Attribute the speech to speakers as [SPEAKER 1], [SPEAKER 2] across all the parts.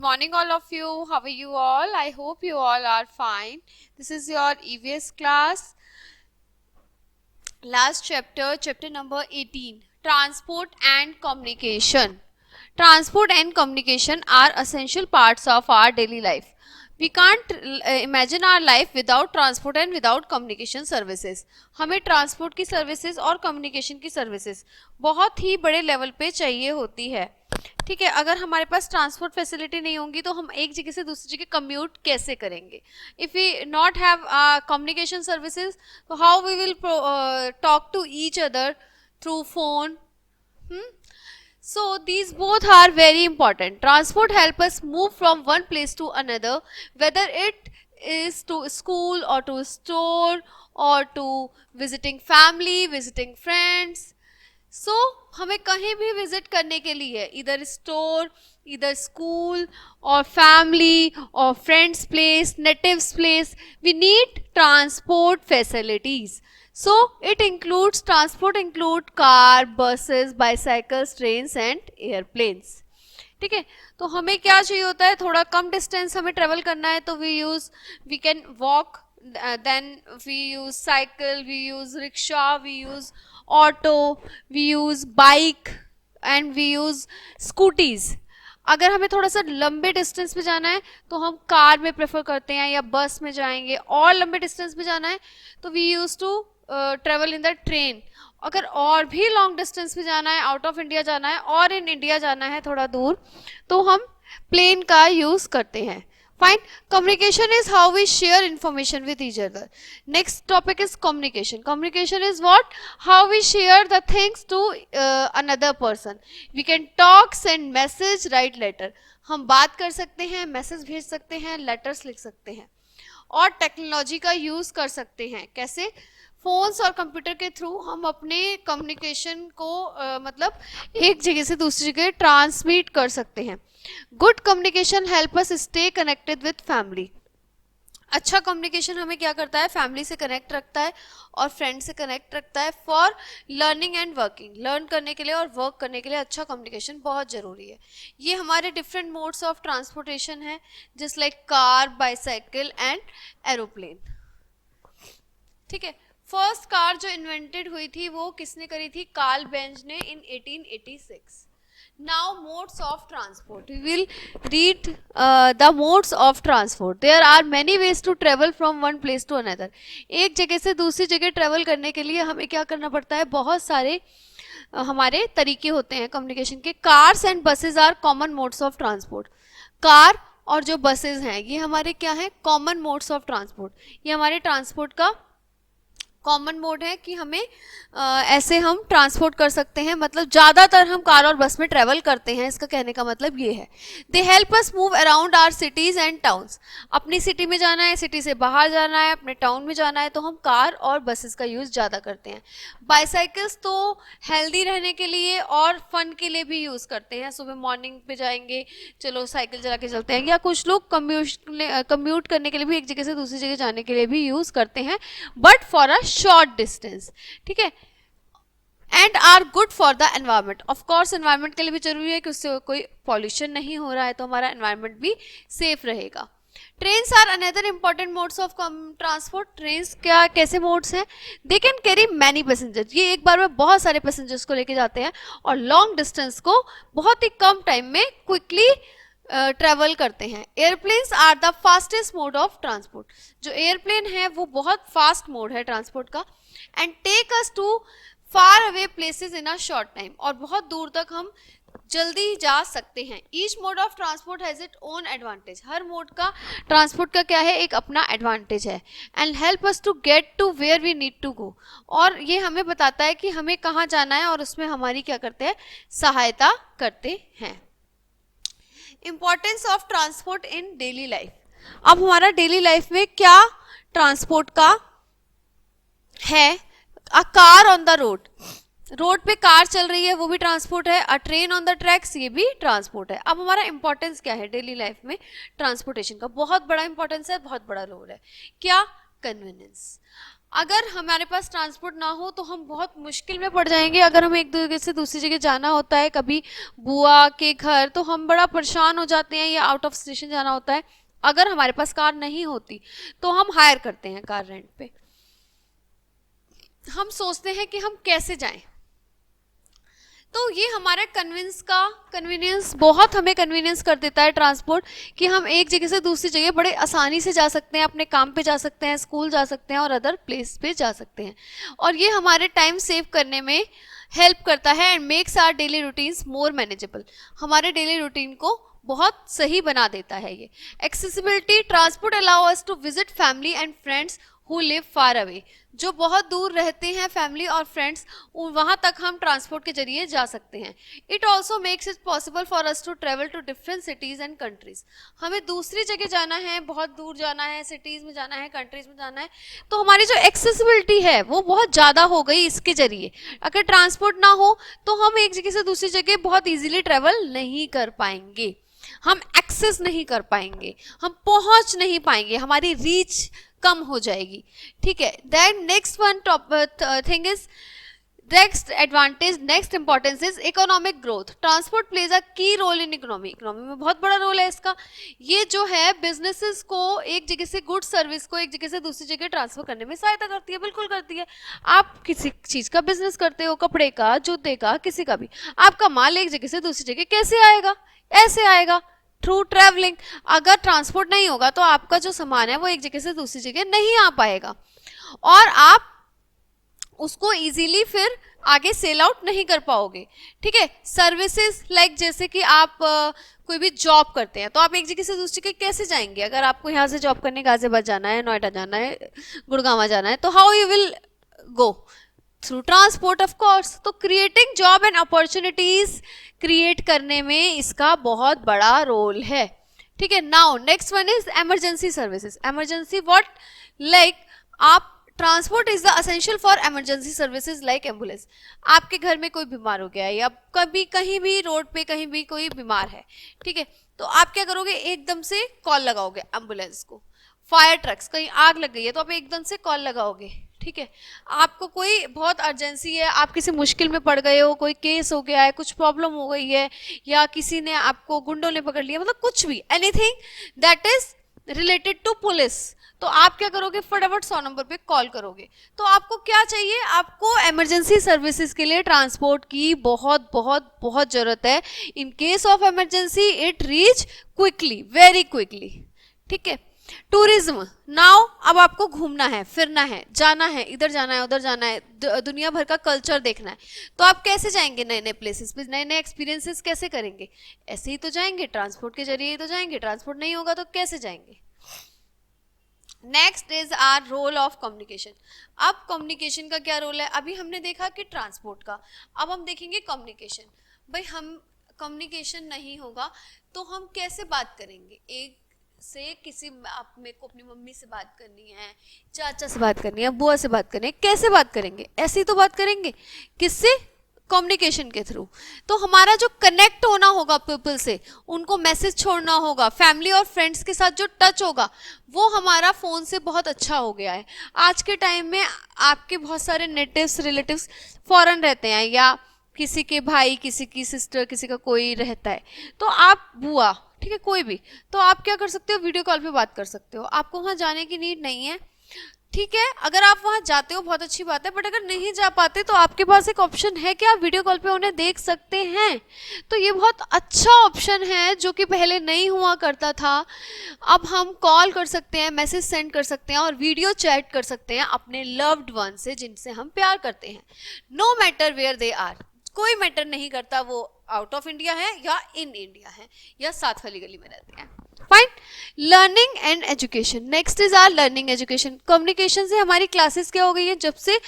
[SPEAKER 1] morning, all of you. How are you all? I hope you all are fine. This is your EVS class. Last chapter, chapter number 18, Transport and Communication. Transport and communication are essential parts of our daily life. We can't imagine our life without transport and without communication services. हमें transport की services और communication की services बहुत ही बड़े level पे चाहिए होती है. ठीक है, अगर हमारे पास ट्रांसपोर्ट फैसिलिटी नहीं होंगी तो हम एक जगह से दूसरी जगह कम्यूट कैसे करेंगे. If we not have communication services, तो how we will talk to each other through phone. So these both are very important. Transport help us move from one place to another, whether it is to school or to store or to visiting family, visiting friends. So हमें कहीं भी visit करने के लिए इधर store, इधर school और family और friends place, natives place, we need transport facilities. So it includes transport include car, buses, bicycles, trains and airplanes. ठीक है, तो हमें क्या चाहिए होता है, थोड़ा कम डिस्टेंस हमें ट्रेवल करना है तो we can walk, then we use cycle, we use rickshaw, we use auto, we use bike and we use scooties. अगर हमें थोड़ा सा लंबे डिस्टेंस पे जाना है तो हम कार में प्रेफर करते हैं या बस में जाएंगे. और लंबे डिस्टेंस पे जाना है तो we use to travel in the train. अगर और भी लॉन्ग डिस्टेंस पे जाना है, आउट ऑफ इंडिया जाना है और इन इंडिया जाना है थोड़ा दूर, तो हम प्लेन का यूज करते हैं. Fine. Communication is how we share information with each other. Next topic is communication. Communication is what, how we share the things to another person. We can talk, send message, write letter. हम बात कर सकते हैं, message भेज सकते हैं, letters लिख सकते हैं और टेक्नोलॉजी का यूज कर सकते हैं. कैसे? फोन्स और कंप्यूटर के थ्रू हम अपने कम्युनिकेशन को मतलब एक जगह से दूसरी जगह ट्रांसमिट कर सकते हैं. Good communication help us stay connected with family. अच्छा कम्युनिकेशन हमें क्या करता है, फैमिली से कनेक्ट रखता है और फ्रेंड से कनेक्ट रखता है. For learning and working, learn करने के लिए और वर्क करने के लिए अच्छा कम्युनिकेशन बहुत ज़रूरी है. ये हमारे डिफरेंट मोड्स ऑफ ट्रांसपोर्टेशन है, just like car, bicycle and aeroplane. ठीक है, फर्स्ट कार जो इन्वेंटेड हुई थी वो किसने करी थी, कार्ल बेंज ने इन 1886. Now modes of transport. We will read the modes of transport. There are many ways to travel from one place to another. एक जगह से दूसरी जगह ट्रेवल करने के लिए हमें क्या करना पड़ता है, बहुत सारे हमारे तरीके होते हैं कम्युनिकेशन के. Cars and buses are common modes of transport. Car और जो बसेज हैं ये हमारे क्या हैं, कॉमन मोड्स ऑफ ट्रांसपोर्ट. ये हमारे ट्रांसपोर्ट का कॉमन मोड है कि हमें ऐसे हम ट्रांसपोर्ट कर सकते हैं. मतलब ज़्यादातर हम कार और बस में ट्रेवल करते हैं, इसका कहने का मतलब ये है. They help us move around our cities and towns. अपनी सिटी में जाना है, सिटी से बाहर जाना है, अपने टाउन में जाना है तो हम कार और बसेस का यूज़ ज़्यादा करते हैं. बाईसाइकिल्स तो हेल्दी रहने के लिए और फन के लिए भी यूज़ करते हैं. सुबह मॉर्निंग पे जाएंगे, चलो साइकिल चला के चलते हैं, या कुछ लोग कम्यूट करने के लिए भी एक जगह से दूसरी जगह जाने के लिए भी यूज़ करते हैं, but for a short distance. ठीक है, and are good for the environment. Of course environment के लिए भी जरूरी है कि उससे कोई पॉल्यूशन नहीं हो रहा है तो हमारा एनवायरमेंट भी सेफ रहेगा. Trains are another important modes of transport. Trains क्या कैसे मोड्स हैं, they can carry many passengers. ये एक बार में बहुत सारे पैसेंजर्स को लेके जाते हैं और लॉन्ग डिस्टेंस को बहुत ही कम टाइम में क्विकली ट्रेवल करते हैं. Airplanes are the fastest mode of transport. जो एयरप्लेन है वो बहुत फास्ट मोड है ट्रांसपोर्ट का, and take us to far away places in a short time. और बहुत दूर तक हम जल्दी जा सकते हैं. Each mode of transport has it own advantage. हर मोड का ट्रांसपोर्ट का क्या है, एक अपना एडवांटेज है. And help us to get to where we need to go. और ये हमें बताता है कि हमें कहाँ जाना है और उसमें हमारी क्या करते हैं, सहायता करते हैं. Importance of transport in daily life. अब हमारा डेली लाइफ में क्या ट्रांसपोर्ट का है, a car on the road. Road पे कार चल रही है वो भी ट्रांसपोर्ट है. अ ट्रेन ऑन द ट्रैक्स, ये भी ट्रांसपोर्ट है. अब हमारा इंपॉर्टेंस क्या है डेली लाइफ में, ट्रांसपोर्टेशन का बहुत बड़ा इंपॉर्टेंस है, बहुत बड़ा रोल है. क्या, कन्वीनियंस. अगर हमारे पास ट्रांसपोर्ट ना हो तो हम बहुत मुश्किल में पड़ जाएंगे। अगर हमें एक जगह से दूसरी जगह जाना होता है, कभी बुआ के घर, तो हम बड़ा परेशान हो जाते हैं, या आउट ऑफ स्टेशन जाना होता है। अगर हमारे पास कार नहीं होती तो हम हायर करते हैं कार रेंट पे। हम सोचते हैं कि हम कैसे जाएं। तो ये हमारे कन्वीनियंस बहुत हमें कन्वीनियंस कर देता है ट्रांसपोर्ट, कि हम एक जगह से दूसरी जगह बड़े आसानी से जा सकते हैं, अपने काम पे जा सकते हैं, स्कूल जा सकते हैं और अदर प्लेस पे जा सकते हैं। और ये हमारे टाइम सेव करने में हेल्प करता है and makes our daily routines more manageable. हमारे डेली रूटीन को बहुत सही बना देता है ये। Accessibility, transport allow us to visit family and friends who live far away. जो बहुत दूर रहते हैं फैमिली और फ्रेंड्स, वहाँ तक हम ट्रांसपोर्ट के जरिए जा सकते हैं। It also makes it possible for us to travel to different cities and countries. हमें दूसरी जगह जाना है, बहुत दूर जाना है, सिटीज़ में जाना है, कंट्रीज में जाना है, तो हमारी जो एक्सेसिबिलिटी है वो बहुत ज़्यादा हो गई इसके जरिए। अगर ट्रांसपोर्ट ना हो तो हम एक जगह से दूसरी जगह बहुत ईजिली ट्रेवल नहीं कर पाएंगे, हम एक्सेस नहीं कर पाएंगे, हम पहुँच नहीं पाएंगे, हमारी रीच कम हो जाएगी। ठीक है, then next one thing is next advantage, next importance is economic growth. Transport plays a key role in economy में बहुत बड़ा रोल है इसका। ये जो है बिजनेसेस को एक जगह से गुड सर्विस को एक जगह से दूसरी जगह ट्रांसफर करने में सहायता करती है, बिल्कुल करती है। आप किसी चीज़ का बिजनेस करते हो, कपड़े का, जूते का, किसी का भी, आपका माल एक जगह से दूसरी जगह कैसे आएगा? ऐसे आएगा, थ्रू ट्रैवलिंग। अगर ट्रांसपोर्ट नहीं होगा तो आपका जो सामान है वो एक जगह से दूसरी जगह नहीं आ पाएगा और आप उसको इजीली फिर आगे सेल आउट नहीं कर पाओगे। ठीक है, सर्विसेज लाइक जैसे कि आप कोई भी जॉब करते हैं तो आप एक जगह से दूसरी जगह कैसे जाएंगे? अगर आपको यहाँ से जॉब करने गाजियाबाद जाना है, नोएडा जाना है, गुड़गांव जाना है, तो how you will go? Through transport of course. तो creating job and opportunities create करने में इसका बहुत बड़ा रोल है। ठीक है, now next one is emergency services. Emergency what? Like आप transport is the essential for emergency services like ambulance. आपके घर में कोई बीमार हो गया है या कभी कहीं भी रोड पे कहीं भी कोई बीमार है, ठीक है, तो आप क्या करोगे? एकदम से कॉल लगाओगे एम्बुलेंस को। फायर ट्रक्स, कहीं आग लग गई है तो आप एकदम से कॉल लगाओगे। ठीक है, आपको कोई बहुत अर्जेंसी है, आप किसी मुश्किल में पड़ गए हो, कोई केस हो गया है, कुछ प्रॉब्लम हो गई है, या किसी ने आपको गुंडों ने पकड़ लिया, मतलब कुछ भी, anything that is related to police, तो आप क्या करोगे? फटाफट 100 नंबर पे कॉल करोगे। तो आपको क्या चाहिए? आपको इमरजेंसी सर्विसेज के लिए ट्रांसपोर्ट की बहुत बहुत बहुत जरूरत है। In case of emergency it reach quickly, very quickly. ठीक है, टूरिज्म, नाउ अब आपको घूमना है, फिरना है, जाना है, इधर जाना है, उधर जाना है, दुनिया भर का कल्चर देखना है, तो आप कैसे जाएंगे? नए नए प्लेसेस पे, नए नए एक्सपीरियंसेस कैसे करेंगे? ऐसे ही तो जाएंगे, ट्रांसपोर्ट के जरिए ही तो जाएंगे। ट्रांसपोर्ट नहीं होगा तो कैसे जाएंगे? Next is our role of communication. अब कम्युनिकेशन का क्या रोल है? अभी हमने देखा कि ट्रांसपोर्ट का, अब हम देखेंगे कम्युनिकेशन। भाई हम कम्युनिकेशन नहीं होगा तो हम कैसे बात करेंगे? एक से किसी, आप मेरे को अपनी मम्मी से बात करनी है, चाचा से बात करनी है, बुआ से बात करनी है, कैसे बात करेंगे? ऐसे ही तो बात करेंगे। किससे? कम्युनिकेशन के थ्रू। तो हमारा जो कनेक्ट होना होगा पीपल से, उनको मैसेज छोड़ना होगा, फैमिली और फ्रेंड्स के साथ जो टच होगा वो हमारा फ़ोन से बहुत अच्छा हो गया है। आज के टाइम में आपके बहुत सारे नेटिव्स, रिलेटिव्स फॉरेन रहते हैं, या किसी के भाई, किसी की सिस्टर, किसी का कोई रहता है, तो आप बुआ, ठीक है, कोई भी, तो आप क्या कर सकते हो? वीडियो कॉल पे बात कर सकते हो। आपको वहाँ जाने की नीड नहीं है। ठीक है, अगर आप वहाँ जाते हो बहुत अच्छी बात है, बट अगर नहीं जा पाते तो आपके पास एक ऑप्शन है कि आप वीडियो कॉल पे उन्हें देख सकते हैं। तो ये बहुत अच्छा ऑप्शन है जो कि पहले नहीं हुआ करता था। अब हम कॉल कर सकते हैं, मैसेज सेंड कर सकते हैं और वीडियो चैट कर सकते हैं अपने लव्ड वन से, जिनसे हम प्यार करते हैं। No matter where they are, कोई मैटर नहीं करता वो आउट ऑफ इंडिया है या इन इंडिया है या साथ वाली गली में रहते हैं। Fine. Learning and education, next is our learning education. Communication से हमारी क्लासेस क्या हो गई है? जब से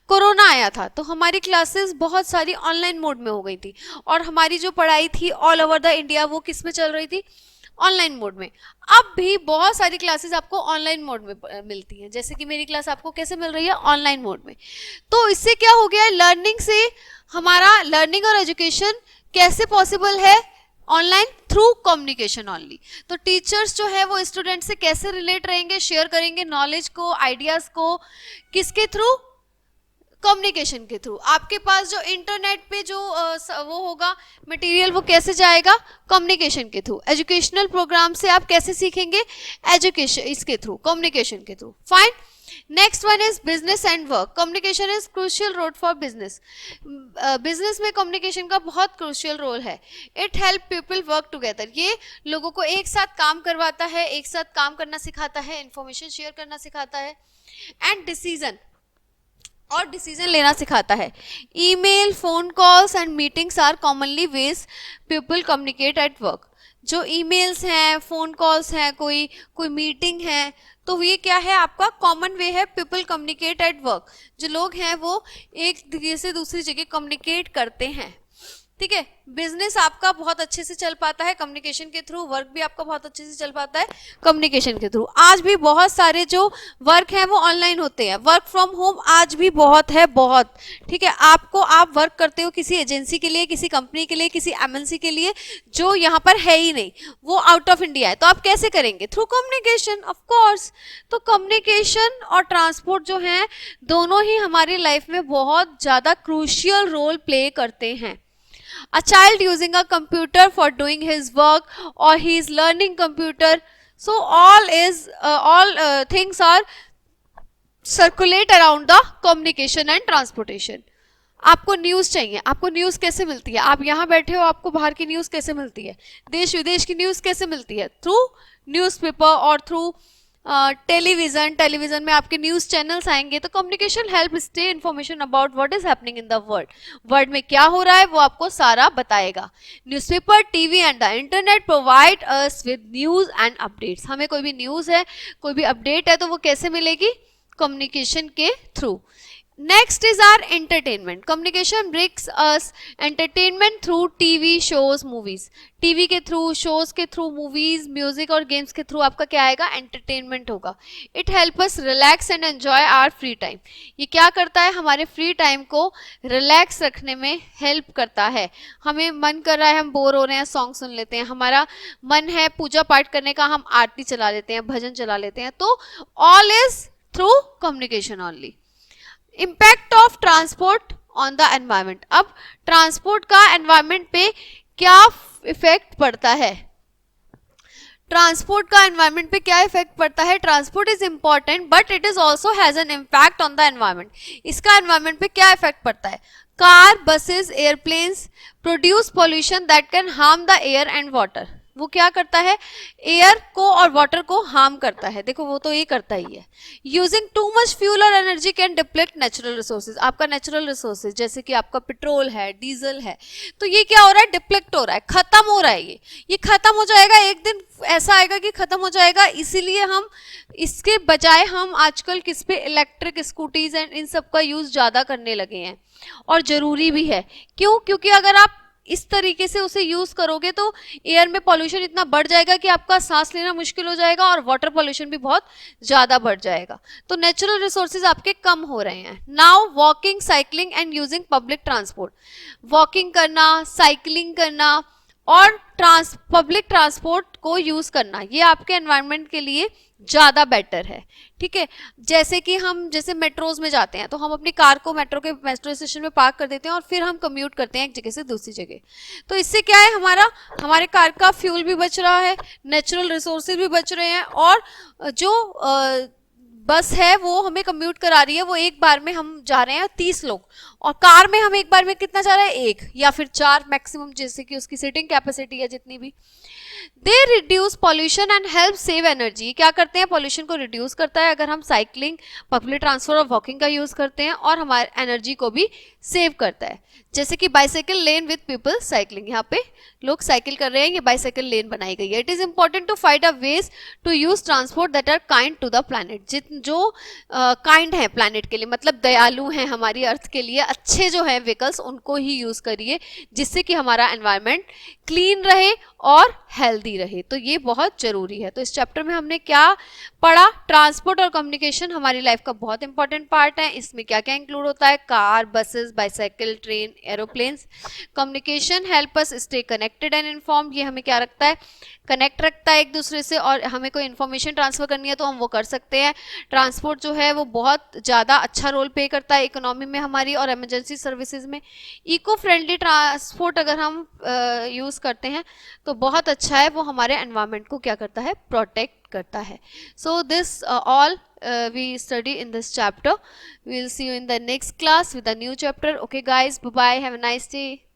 [SPEAKER 1] कोरोना आया था तो हमारी क्लासेस बहुत सारी ऑनलाइन मोड में हो गई थी, और हमारी जो पढ़ाई थी ऑल ओवर द इंडिया वो किस में चल रही थी? ऑनलाइन मोड में। अब भी बहुत सारी क्लासेस आपको ऑनलाइन मोड में मिलती हैं, जैसे कि मेरी क्लास आपको कैसे मिल रही है? ऑनलाइन मोड में। तो इससे क्या हो गया है? लर्निंग से हमारा लर्निंग और एजुकेशन कैसे पॉसिबल है? Online through communication only. तो टीचर्स जो है वो स्टूडेंट से कैसे रिलेट रहेंगे, शेयर करेंगे नॉलेज को, आइडियाज को, किसके थ्रू, कम्युनिकेशन के थ्रू। आपके पास जो इंटरनेट पे जो वो होगा मटेरियल, वो कैसे जाएगा, कम्युनिकेशन के थ्रू। एजुकेशनल प्रोग्राम से आप कैसे सीखेंगे, एजुकेशन इसके थ्रू, कम्युनिकेशन के through. Fine. Next one is business and work. Communication is crucial role for business. Business में कम्युनिकेशन का बहुत क्रूशियल रोल है। It help people work together. ये लोगों को एक साथ काम करवाता है, एक साथ काम करना सिखाता है, इंफॉर्मेशन शेयर करना सिखाता है, एंड डिसीजन लेना सिखाता है। Email, phone calls and meetings are commonly ways people communicate at work. जो ईमेल्स हैं, फोन कॉल्स हैं, कोई मीटिंग है, तो ये क्या है, आपका कॉमन वे है पीपल कम्युनिकेट एट वर्क। जो लोग हैं वो एक जगह से दूसरी जगह कम्युनिकेट करते हैं, ठीक है। बिजनेस आपका बहुत अच्छे से चल पाता है कम्युनिकेशन के थ्रू, वर्क भी आपका बहुत अच्छे से चल पाता है कम्युनिकेशन के थ्रू। आज भी बहुत सारे जो वर्क हैं वो ऑनलाइन होते हैं। वर्क फ्रॉम होम आज भी बहुत है, बहुत, ठीक है। आप वर्क करते हो किसी एजेंसी के लिए, किसी कंपनी के लिए, किसी एमएनसी के लिए, जो यहाँ पर है ही नहीं, वो आउट ऑफ इंडिया है, तो आप कैसे करेंगे, थ्रू कम्युनिकेशन, ऑफ कोर्स। तो कम्युनिकेशन और ट्रांसपोर्ट जो है दोनों ही हमारी लाइफ में बहुत ज़्यादा क्रूशियल रोल प्ले करते हैं। A child using a computer for doing his work, or he is learning computer, so all things are circulate around the communication and transportation. आपको न्यूज़ चाहिए, आपको न्यूज़ कैसे मिलती है, आप यहाँ बैठे हो, आपको बाहर की न्यूज़ कैसे मिलती है, देश विदेश की न्यूज़ कैसे मिलती है, थ्रू न्यूज़पेपर और थ्रू टेलीविजन में आपके न्यूज चैनल्स आएंगे। तो communication help stay information about what is happening in the world में क्या हो रहा है वो आपको सारा बताएगा। Newspaper, TV and the internet provide us with news and updates. हमें कोई भी न्यूज है, कोई भी अपडेट है, तो वो कैसे मिलेगी, कम्युनिकेशन के through. Next is our entertainment. Communication brings us entertainment through TV shows, movies. TV के थ्रू, शोज के थ्रू, मूवीज, म्यूजिक और गेम्स के थ्रू आपका क्या आएगा, एंटरटेनमेंट होगा। It help us relax and enjoy our free time. ये क्या करता है, हमारे फ्री टाइम को रिलैक्स रखने में हेल्प करता है। हमें मन कर रहा है, हम बोर हो रहे हैं, सॉन्ग सुन लेते हैं। हमारा मन है पूजा पाठ करने का, हम आरती चला लेते हैं, भजन चला लेते हैं। तो all is through communication only. Impact of transport on the environment. अब ट्रांसपोर्ट का एनवायरमेंट पे क्या इफेक्ट पड़ता है, ट्रांसपोर्ट का एनवायरनमेंट पे क्या इफेक्ट पड़ता है। Transport is important but it is also has an impact on the environment. इसका एनवायरनमेंट पे क्या इफेक्ट पड़ता है। Car, buses, airplanes produce pollution that can harm the air and water. वो क्या करता है, एयर को और वाटर को हार्म करता है। देखो वो तो ये करता ही है। यूजिंग टू मच फ्यूल और energy can deplete natural resources. आपका नेचुरल रिसोर्सेज जैसे कि आपका पेट्रोल है, डीजल है, तो ये क्या हो रहा है, डिप्लेक्ट हो रहा है, खत्म हो रहा है। ये खत्म हो जाएगा, एक दिन ऐसा आएगा कि खत्म हो जाएगा। इसीलिए हम इसके बजाय हम आजकल किस पे, इलेक्ट्रिक स्कूटीज एंड इन सब का यूज ज्यादा करने लगे हैं, और जरूरी भी है। क्यों, क्योंकि अगर आप इस तरीके से उसे यूज करोगे तो एयर में पॉल्यूशन इतना बढ़ जाएगा कि आपका सांस लेना मुश्किल हो जाएगा, और वाटर पॉल्यूशन भी बहुत ज्यादा बढ़ जाएगा। तो नेचुरल रिसोर्सेज आपके कम हो रहे हैं। Now walking, cycling and using public transport. Walking करना, साइकिलिंग करना और पब्लिक ट्रांसपोर्ट को यूज करना, ये आपके एनवायरनमेंट के लिए ज़्यादा बेटर है, ठीक है। जैसे कि हम जैसे मेट्रोज में जाते हैं तो हम अपनी कार को मेट्रो स्टेशन में पार्क कर देते हैं और फिर हम कम्यूट करते हैं एक जगह से दूसरी जगह। तो इससे क्या है, हमारे कार का फ्यूल भी बच रहा है, नेचुरल रिसोर्सेज भी बच रहे हैं, और जो बस है वो हमें कम्यूट करा रही है, वो एक बार में हम जा रहे हैं 30 लोग, और कार में हम एक बार में कितना जा रहे हैं, 1 या फिर 4 मैक्सिमम, जैसे कि उसकी सीटिंग कैपेसिटी है जितनी भी। They reduce pollution and help save energy. क्या करते हैं, पॉल्यूशन को रिड्यूस करता है अगर हम साइकिलिंग, पब्लिक ट्रांसपोर्ट और वॉकिंग का यूज करते हैं, और हमारे एनर्जी को भी सेव करता है। जैसे कि bicycle lane with people cycling, यहाँ पे लोग साइकिल कर रहे हैं, ये बाइसाइकिल लेन बनाई गई है। It is important to find a ways to use transport that are kind to the planet. जो काइंड है प्लैनेट के लिए, मतलब दयालु हैं हमारी अर्थ के लिए, अच्छे जो है व्हीकल्स उनको ही यूज करिए, जिससे कि हमारा एनवायरनमेंट क्लीन रहे और हेल्थ हेल्दी रहे, तो ये बहुत ज़रूरी है। तो इस चैप्टर में हमने क्या पढ़ा, ट्रांसपोर्ट और कम्युनिकेशन हमारी लाइफ का बहुत इंपॉर्टेंट पार्ट है। इसमें क्या क्या इंक्लूड होता है, car, buses, bicycle, train, aeroplanes. Communication help us stay connected and informed, ये हमें क्या रखता है, कनेक्ट रखता है एक दूसरे से, और हमें कोई इन्फॉर्मेशन ट्रांसफर करनी है तो हम वो कर सकते हैं। ट्रांसपोर्ट जो है वो बहुत ज़्यादा अच्छा रोल प्ले करता है इकोनॉमी में हमारी और इमरजेंसी सर्विसेज में। इको फ्रेंडली ट्रांसपोर्ट अगर हम यूज़ करते हैं तो बहुत अच्छा है, वो हमारे एनवायरनमेंट को क्या करता है, प्रोटेक्ट करता है। So this all we study in this chapter. We will see you in the next class with a new chapter. Okay guys, bye bye, have a nice day.